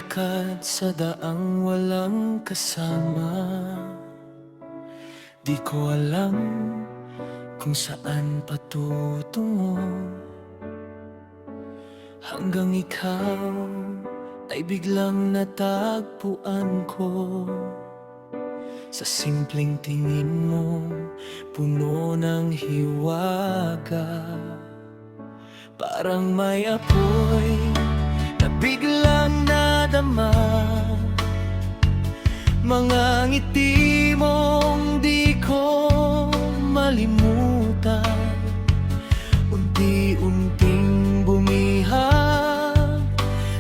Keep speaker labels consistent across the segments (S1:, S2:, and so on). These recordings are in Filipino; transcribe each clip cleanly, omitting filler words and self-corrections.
S1: Naglalakad sa daang walang kasama. Di ko alam kung saan patutungo, hanggang ikaw ay biglang natagpuan ko. Sa simpleng tingin mo, puno ng hiwaga, parang may apoy na biglang nadama. Mga ngiti mong di ko malimutan, unti-unting bumihag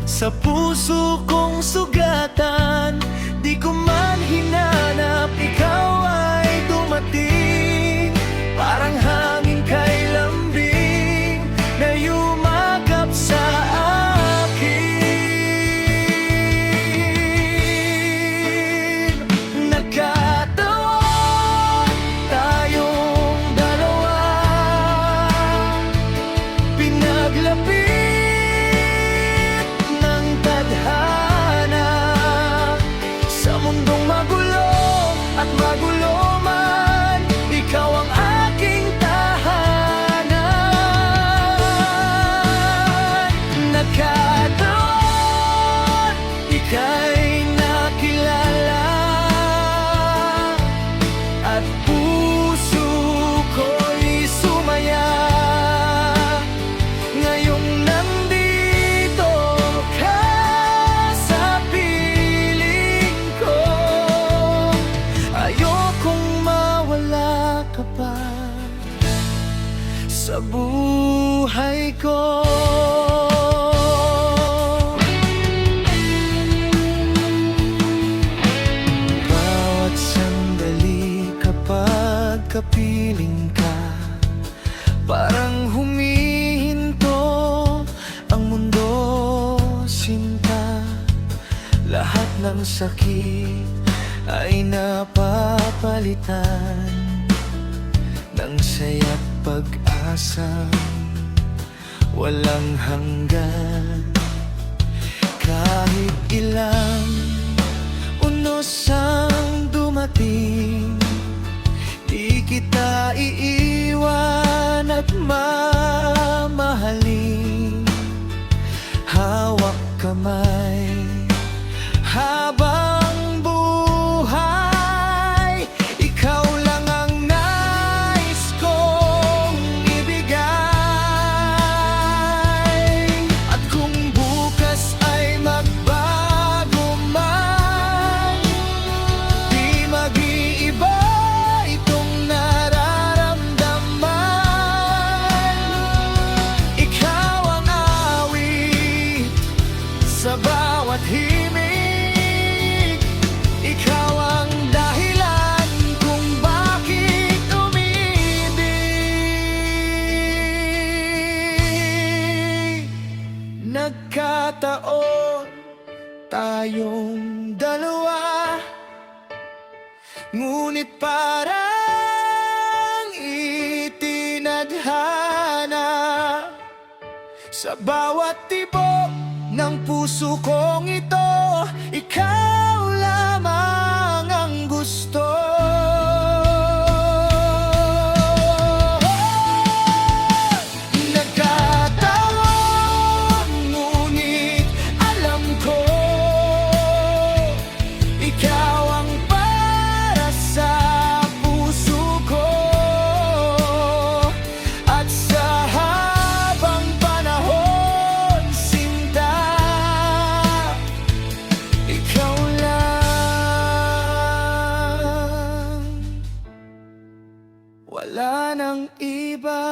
S1: sa puso kong sugatan. Di ko man hinanap, ikaw ay dumating, parang hangin kay lambing na yumakap sa akin. Nagkataon tayong dalawa, pinaglapit ng tadhana sa mundong magulo at magulo man, ikaw ang aking tahanan. Nagkataon, ika'y nakilala at puso ko'y sumaya. Ngayong nandito ka sa piling ko, ayokong mawala ka pa sa buhay ko. Bawat sandali kapag kapiling ka, parang humihinto ang mundo, sinta. Lahat ng sakit ay napapalitan ng saya't pag-asa walang hanggan. Kahit ilang unos ang dumating, di kita iiwan at mamahalin. Hawak kamay habang buhay, ikaw lang ang nais kong ibigay. At kung bukas ay magbago man, di mag-iiba itong nararamdaman. Ikaw ang awit sa bawat himig, ikaw ang dahilan kung bakit umibig. Nagkataon tayong dalawa, ngunit parang itinadhana sa bawat tibok ng puso kong ito. Ikaw lamang ang gusto. Nagkataon, ngunit alam ko, ikaw ang para sa puso ko. At sa habang panahon, sinta, ikaw lang, wala nang iba.